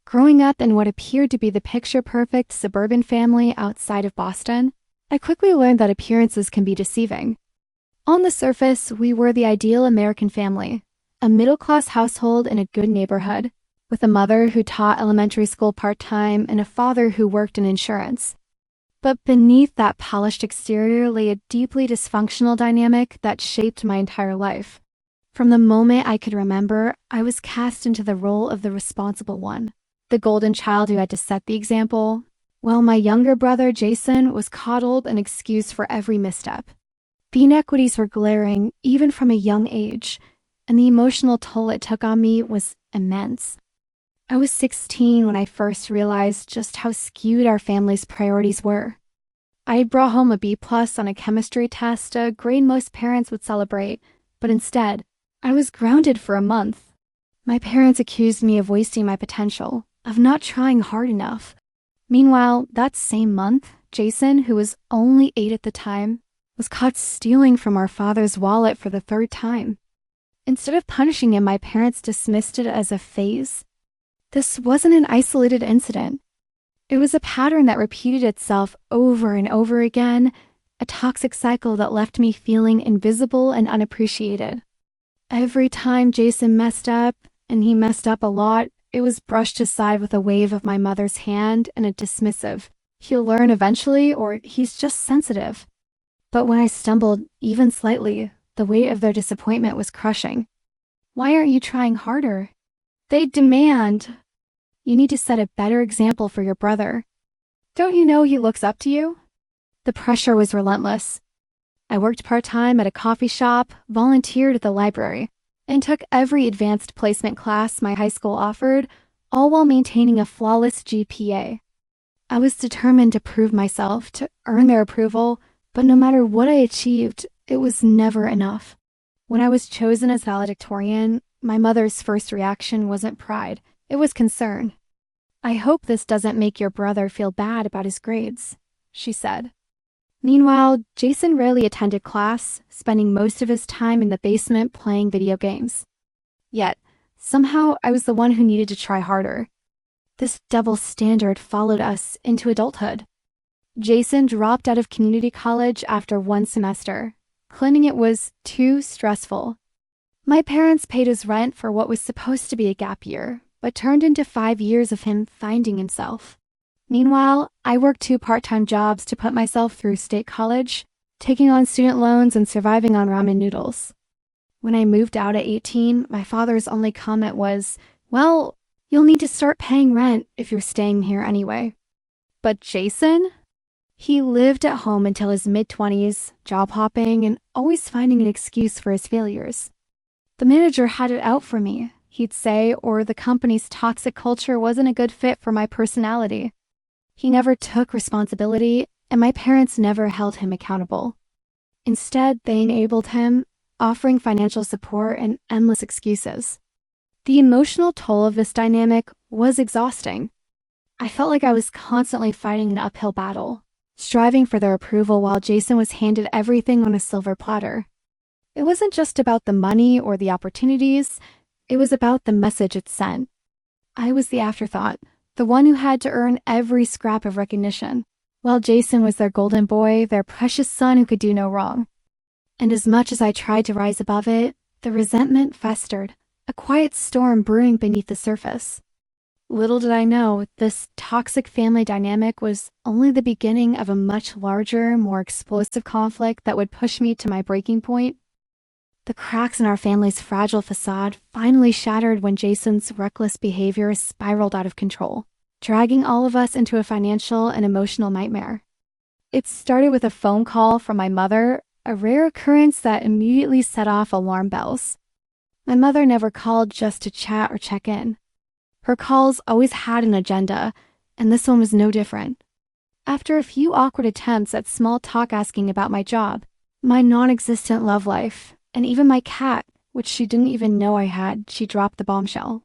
Growing up in what appeared to be the picture-perfect suburban family outside of Boston, I quickly learned that appearances can be deceiving. On the surface, we were the ideal American family, a middle-class household in a good neighborhood, with a mother who taught elementary school part-time and a father who worked in insurance. But beneath that polished exterior lay a deeply dysfunctional dynamic that shaped my entire life. From the moment I could remember, I was cast into the role of the responsible one, the golden child who had to set the example, while my younger brother, Jason, was coddled and excused for every misstep. The inequities were glaring, even from a young age, and the emotional toll it took on me was immense. I was 16 when I first realized just how skewed our family's priorities were. I had brought home a B+ on a chemistry test, a grade most parents would celebrate, but instead, I was grounded for a month. My parents accused me of wasting my potential, of not trying hard enough. Meanwhile, that same month, Jason, who was only 8 at the time, was caught stealing from our father's wallet for the 3rd time. Instead of punishing him, my parents dismissed it as a phase. This wasn't an isolated incident. It was a pattern that repeated itself over and over again, a toxic cycle that left me feeling invisible and unappreciated. Every time Jason messed up, and he messed up a lot, it was brushed aside with a wave of my mother's hand and a dismissive, "He'll learn eventually," or "He's just sensitive." But when I stumbled, even slightly, the weight of their disappointment was crushing. "Why aren't you trying harder?" They'd demand. "You need to set a better example for your brother. Don't you know he looks up to you?" The pressure was relentless. I worked part-time at a coffee shop, volunteered at the library, and took every advanced placement class my high school offered, all while maintaining a flawless GPA. I was determined to prove myself, to earn their approval, but no matter what I achieved, it was never enough. When I was chosen as valedictorian, my mother's first reaction wasn't pride, it was concern. "I hope this doesn't make your brother feel bad about his grades," she said. Meanwhile, Jason rarely attended class, spending most of his time in the basement playing video games. Yet, somehow I was the one who needed to try harder. This double standard followed us into adulthood. Jason dropped out of community college after 1 semester, claiming it was too stressful. My parents paid his rent for what was supposed to be a gap year, but turned into 5 years of him finding himself. Meanwhile, I worked 2 part-time jobs to put myself through state college, taking on student loans and surviving on ramen noodles. When I moved out at 18, my father's only comment was, "Well, you'll need to start paying rent if you're staying here anyway." But Jason? He lived at home until his mid-20s, job hopping and always finding an excuse for his failures. "The manager had it out for me," he'd say, or the company's toxic culture wasn't a good fit for my personality. He never took responsibility, and my parents never held him accountable. Instead, they enabled him, offering financial support and endless excuses. The emotional toll of this dynamic was exhausting. I felt like I was constantly fighting an uphill battle, striving for their approval while Jason was handed everything on a silver platter. It wasn't just about the money or the opportunities, it was about the message it sent. I was the afterthought, the one who had to earn every scrap of recognition, while Jason was their golden boy, their precious son who could do no wrong. And as much as I tried to rise above it, the resentment festered, a quiet storm brewing beneath the surface. Little did I know, this toxic family dynamic was only the beginning of a much larger, more explosive conflict that would push me to my breaking point. The cracks in our family's fragile facade finally shattered when Jason's reckless behavior spiraled out of control, dragging all of us into a financial and emotional nightmare. It started with a phone call from my mother, a rare occurrence that immediately set off alarm bells. My mother never called just to chat or check in. Her calls always had an agenda, and this one was no different. After a few awkward attempts at small talk asking about my job, my non-existent love life, and even my cat, which she didn't even know I had, she dropped the bombshell.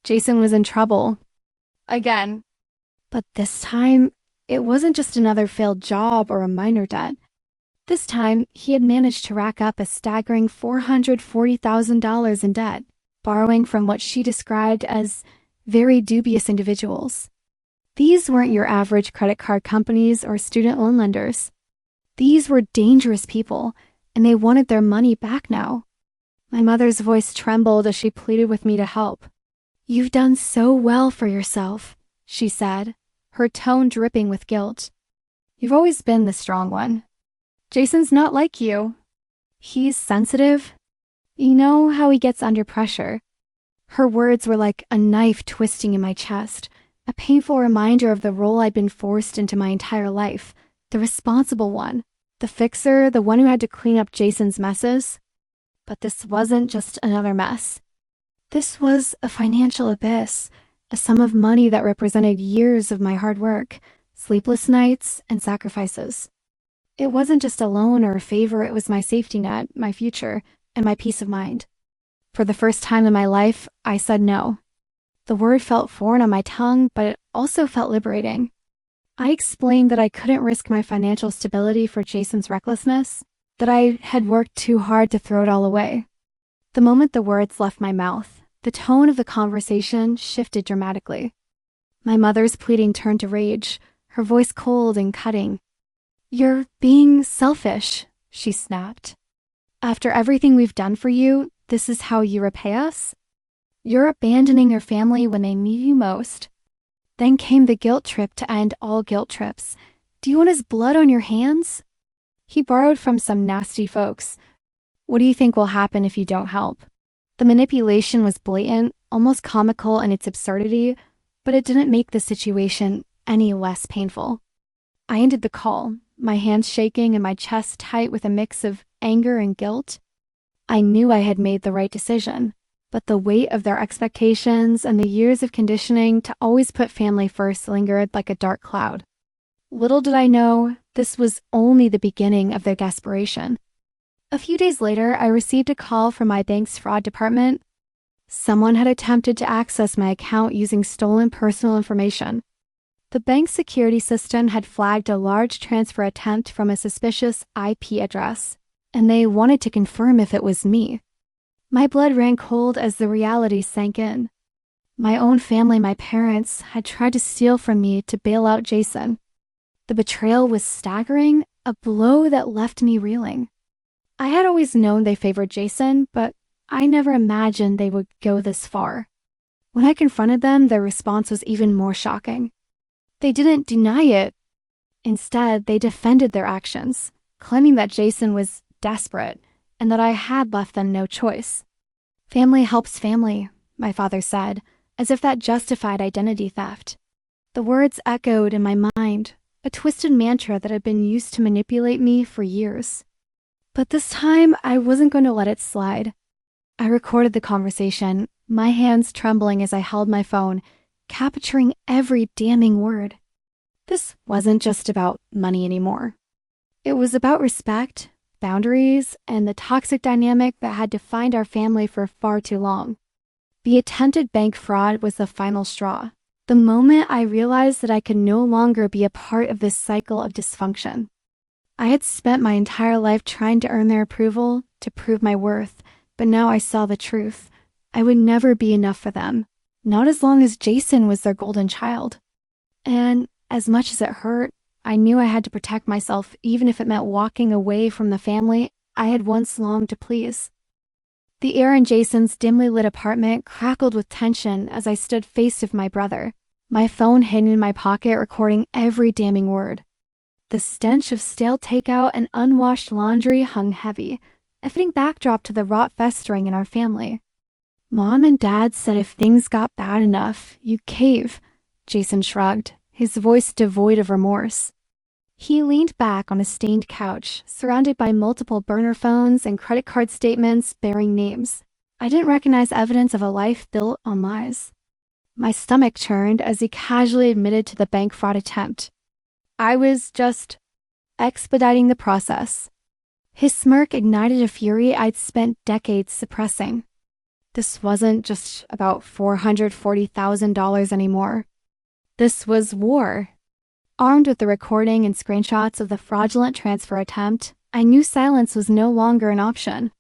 Jason was in trouble. Again. But this time, it wasn't just another failed job or a minor debt. This time, he had managed to rack up a staggering $440,000 in debt, borrowing from what she described as very dubious individuals. These weren't your average credit card companies or student loan lenders. These were dangerous people, and they wanted their money back now. My mother's voice trembled as she pleaded with me to help. "You've done so well for yourself," she said, her tone dripping with guilt. "You've always been the strong one. Jason's not like you. He's sensitive. You know how he gets under pressure." Her words were like a knife twisting in my chest, a painful reminder of the role I'd been forced into my entire life, the responsible one, the fixer, the one who had to clean up Jason's messes. But this wasn't just another mess. This was a financial abyss, a sum of money that represented years of my hard work, sleepless nights, and sacrifices. It wasn't just a loan or a favor, it was my safety net, my future, and my peace of mind. For the first time in my life, I said no. The word felt foreign on my tongue, but it also felt liberating. I explained that I couldn't risk my financial stability for Jason's recklessness, that I had worked too hard to throw it all away. The moment the words left my mouth, the tone of the conversation shifted dramatically. My mother's pleading turned to rage, her voice cold and cutting. "You're being selfish," she snapped. "After everything we've done for you, this is how you repay us? You're abandoning your family when they need you most." Then came the guilt trip to end all guilt trips. "Do you want his blood on your hands? He borrowed from some nasty folks. What do you think will happen if you don't help?" The manipulation was blatant, almost comical in its absurdity, but it didn't make the situation any less painful. I ended the call, my hands shaking and my chest tight with a mix of anger and guilt. I knew I had made the right decision, but the weight of their expectations and the years of conditioning to always put family first lingered like a dark cloud. Little did I know, this was only the beginning of their desperation. A few days later, I received a call from my bank's fraud department. Someone had attempted to access my account using stolen personal information. The bank's security system had flagged a large transfer attempt from a suspicious IP address, and they wanted to confirm if it was me. My blood ran cold as the reality sank in. My own family, my parents, had tried to steal from me to bail out Jason. The betrayal was staggering, a blow that left me reeling. I had always known they favored Jason, but I never imagined they would go this far. When I confronted them, their response was even more shocking. They didn't deny it. Instead, they defended their actions, claiming that Jason was desperate and that I had left them no choice. "Family helps family," my father said, as if that justified identity theft. The words echoed in my mind, a twisted mantra that had been used to manipulate me for years. But this time, I wasn't going to let it slide. I recorded the conversation, my hands trembling as I held my phone, capturing every damning word. This wasn't just about money anymore. It was about respect, boundaries, and the toxic dynamic that had defined our family for far too long. The attempted bank fraud was the final straw, the moment I realized that I could no longer be a part of this cycle of dysfunction. I had spent my entire life trying to earn their approval, to prove my worth, but now I saw the truth. I would never be enough for them, not as long as Jason was their golden child. And as much as it hurt, I knew I had to protect myself, even if it meant walking away from the family I had once longed to please. The air in Jason's dimly lit apartment crackled with tension as I stood faced with my brother, my phone hidden in my pocket recording every damning word. The stench of stale takeout and unwashed laundry hung heavy, a fitting backdrop to the rot festering in our family. "Mom and Dad said if things got bad enough, you'd cave," Jason shrugged, his voice devoid of remorse. He leaned back on a stained couch, surrounded by multiple burner phones and credit card statements bearing names. I didn't recognize evidence of a life built on lies. My stomach churned as he casually admitted to the bank fraud attempt. I was just expediting the process. His smirk ignited a fury I'd spent decades suppressing. This wasn't just about $440,000 anymore. This was war. Armed with the recording and screenshots of the fraudulent transfer attempt, I knew silence was no longer an option.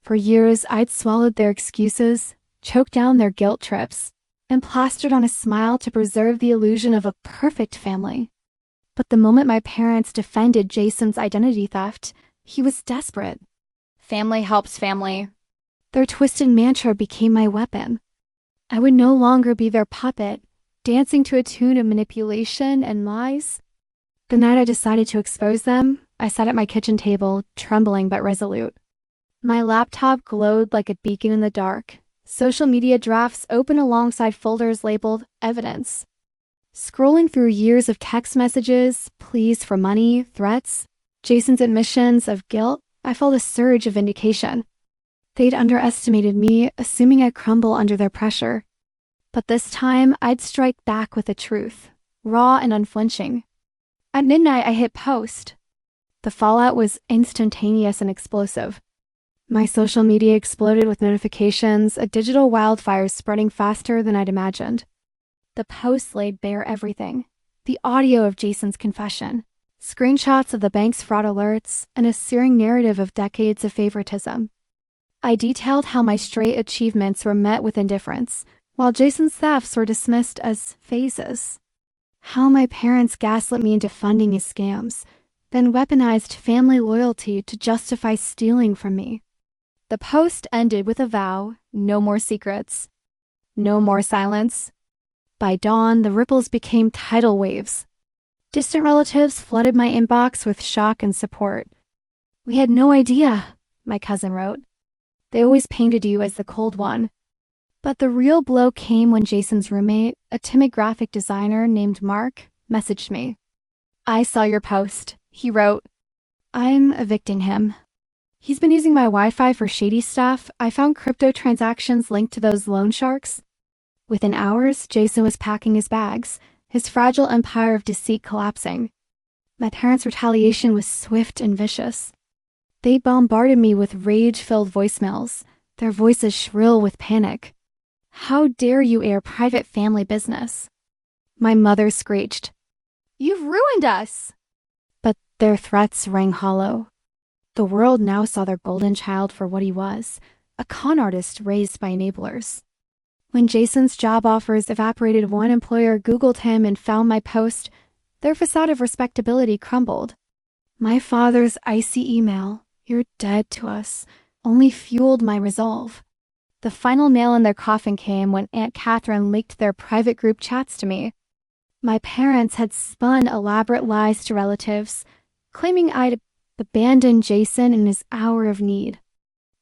For years, I'd swallowed their excuses, choked down their guilt trips, and plastered on a smile to preserve the illusion of a perfect family. But the moment my parents defended Jason's identity theft, he was desperate. Family helps family. Their twisted mantra became my weapon. I would no longer be their puppet, dancing to a tune of manipulation and lies. The night I decided to expose them, I sat at my kitchen table, trembling but resolute. My laptop glowed like a beacon in the dark, social media drafts open alongside folders labeled evidence. Scrolling through years of text messages, pleas for money, threats, Jason's admissions of guilt, I felt a surge of vindication. They'd underestimated me, assuming I'd crumble under their pressure. But this time, I'd strike back with the truth, raw and unflinching. At midnight, I hit post. The fallout was instantaneous and explosive. My social media exploded with notifications, a digital wildfire spreading faster than I'd imagined. The post laid bare everything. The audio of Jason's confession, screenshots of the bank's fraud alerts, and a searing narrative of decades of favoritism. I detailed how my straight achievements were met with indifference, while Jason's thefts were dismissed as phases. How my parents gaslit me into funding his scams, then weaponized family loyalty to justify stealing from me. The post ended with a vow: no more secrets, no more silence. By dawn, the ripples became tidal waves. Distant relatives flooded my inbox with shock and support. "We had no idea," my cousin wrote. "They always painted you as the cold one." But the real blow came when Jason's roommate, a timid graphic designer named Mark, messaged me. "I saw your post," he wrote. "I'm evicting him. He's been using my Wi-Fi for shady stuff. I found crypto transactions linked to those loan sharks." Within hours, Jason was packing his bags, his fragile empire of deceit collapsing. My parents' retaliation was swift and vicious. They bombarded me with rage-filled voicemails, their voices shrill with panic. "How dare you air private family business?" My mother screeched, "You've ruined us!" But their threats rang hollow. The world now saw their golden child for what he was, a con artist raised by enablers. When Jason's job offers evaporated, one employer Googled him and found my post, their facade of respectability crumbled. My father's icy email, "You're dead to us," only fueled my resolve. The final nail in their coffin came when Aunt Catherine leaked their private group chats to me. My parents had spun elaborate lies to relatives, claiming I'd abandoned Jason in his hour of need.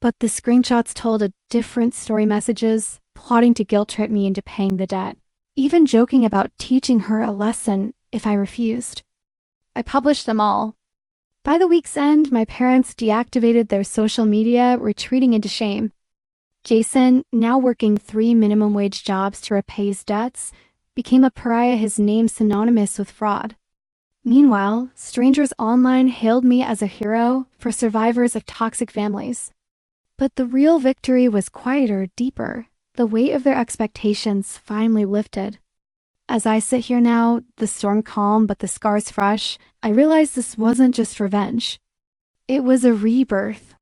But the screenshots told a different story: messages, plotting to guilt-trip me into paying the debt, even joking about teaching her a lesson if I refused. I published them all. By the week's end, my parents deactivated their social media, retreating into shame. Jason, now working 3 minimum wage jobs to repay his debts, became a pariah, his name synonymous with fraud. Meanwhile, strangers online hailed me as a hero for survivors of toxic families. But the real victory was quieter, deeper. The weight of their expectations finally lifted. As I sit here now, the storm calm but the scars fresh, I realize this wasn't just revenge. It was a rebirth.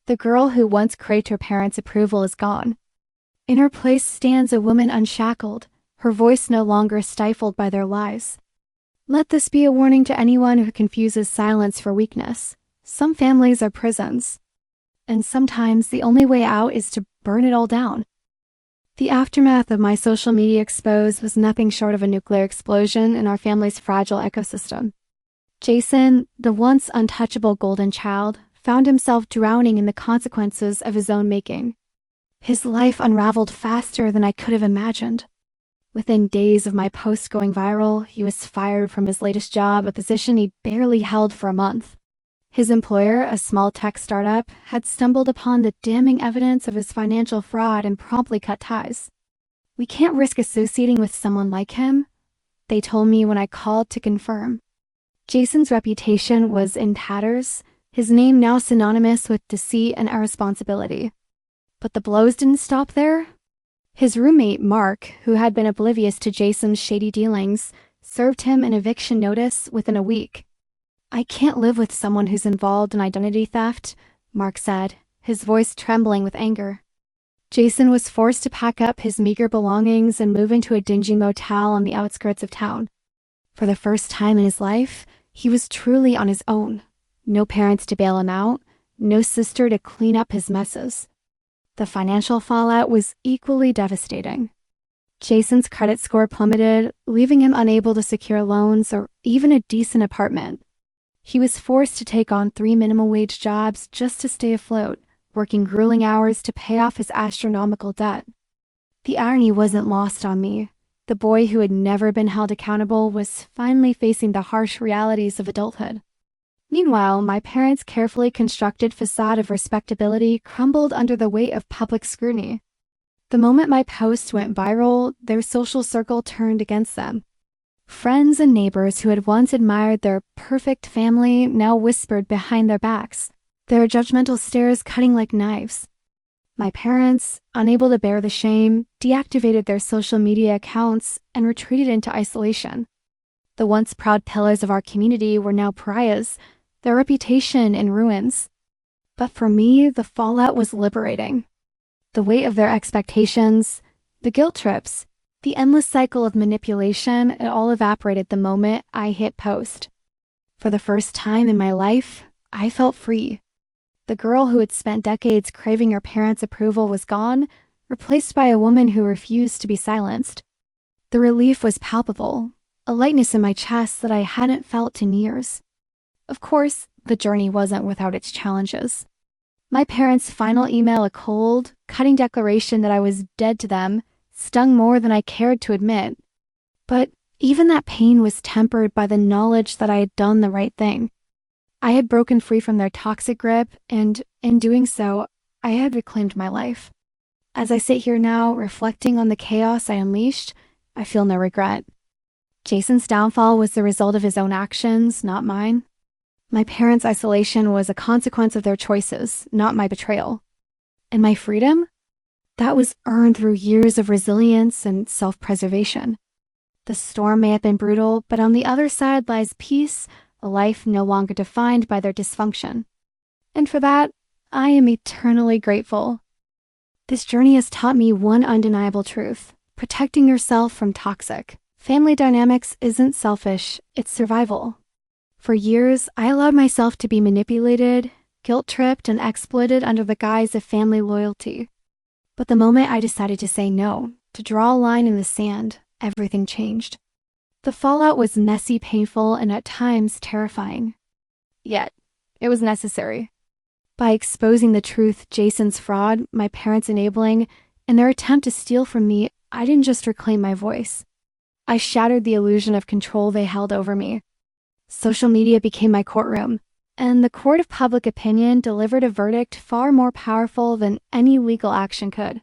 The girl who once craved her parents' approval is gone. In her place stands a woman unshackled, her voice no longer stifled by their lies. Let this be a warning to anyone who confuses silence for weakness. Some families are prisons, and sometimes the only way out is to burn it all down. The aftermath of my social media expose was nothing short of a nuclear explosion in our family's fragile ecosystem. Jason, the once untouchable golden child, found himself drowning in the consequences of his own making. His life unraveled faster than I could have imagined. Within days of my post going viral, he was fired from his latest job, a position he'd barely held for a month. His employer, a small tech startup, had stumbled upon the damning evidence of his financial fraud and promptly cut ties. "We can't risk associating with someone like him," they told me when I called to confirm. Jason's reputation was in tatters, his name now synonymous with deceit and irresponsibility. But the blows didn't stop there. His roommate, Mark, who had been oblivious to Jason's shady dealings, served him an eviction notice within a week. "I can't live with someone who's involved in identity theft," Mark said, his voice trembling with anger. Jason was forced to pack up his meager belongings and move into a dingy motel on the outskirts of town. For the first time in his life, he was truly on his own. No parents to bail him out, no sister to clean up his messes. The financial fallout was equally devastating. Jason's credit score plummeted, leaving him unable to secure loans or even a decent apartment. He was forced to take on 3 minimum wage jobs just to stay afloat, working grueling hours to pay off his astronomical debt. The irony wasn't lost on me. The boy who had never been held accountable was finally facing the harsh realities of adulthood. Meanwhile, my parents' carefully constructed facade of respectability crumbled under the weight of public scrutiny. The moment my post went viral, their social circle turned against them. Friends and neighbors who had once admired their perfect family now whispered behind their backs, their judgmental stares cutting like knives. My parents, unable to bear the shame, deactivated their social media accounts and retreated into isolation. The once proud pillars of our community were now pariahs, their reputation in ruins. But for me, the fallout was liberating. The weight of their expectations, the guilt trips, the endless cycle of manipulation, it all evaporated the moment I hit post. For the first time in my life, I felt free. The girl who had spent decades craving her parents' approval was gone, replaced by a woman who refused to be silenced. The relief was palpable, a lightness in my chest that I hadn't felt in years. Of course, the journey wasn't without its challenges. My parents' final email, a cold, cutting declaration that I was dead to them, stung more than I cared to admit. But even that pain was tempered by the knowledge that I had done the right thing. I had broken free from their toxic grip, and in doing so, I had reclaimed my life. As I sit here now, reflecting on the chaos I unleashed, I feel no regret. Jason's downfall was the result of his own actions, not mine. My parents' isolation was a consequence of their choices, not my betrayal. And my freedom? That was earned through years of resilience and self-preservation. The storm may have been brutal, but on the other side lies peace, a life no longer defined by their dysfunction. And for that, I am eternally grateful. This journey has taught me one undeniable truth: protecting yourself from toxic family dynamics isn't selfish, it's survival. For years, I allowed myself to be manipulated, guilt-tripped, and exploited under the guise of family loyalty. But the moment I decided to say no, to draw a line in the sand, everything changed. The fallout was messy, painful, and at times terrifying. Yet, it was necessary. By exposing the truth, Jason's fraud, my parents' enabling, and their attempt to steal from me, I didn't just reclaim my voice. I shattered the illusion of control they held over me. Social media became my courtroom, and the court of public opinion delivered a verdict far more powerful than any legal action could.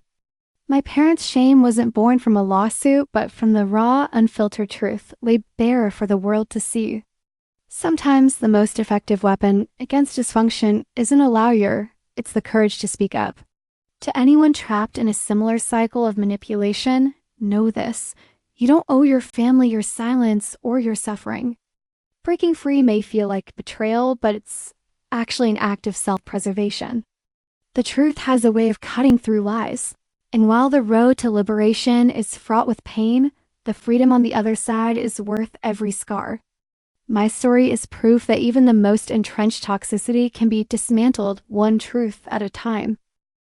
My parents' shame wasn't born from a lawsuit, but from the raw, unfiltered truth laid bare for the world to see. Sometimes the most effective weapon against dysfunction isn't a lawyer, it's the courage to speak up. To anyone trapped in a similar cycle of manipulation, know this: you don't owe your family your silence or your suffering. Breaking free may feel like betrayal, but it's actually an act of self-preservation. The truth has a way of cutting through lies, and while the road to liberation is fraught with pain, the freedom on the other side is worth every scar. My story is proof that even the most entrenched toxicity can be dismantled one truth at a time.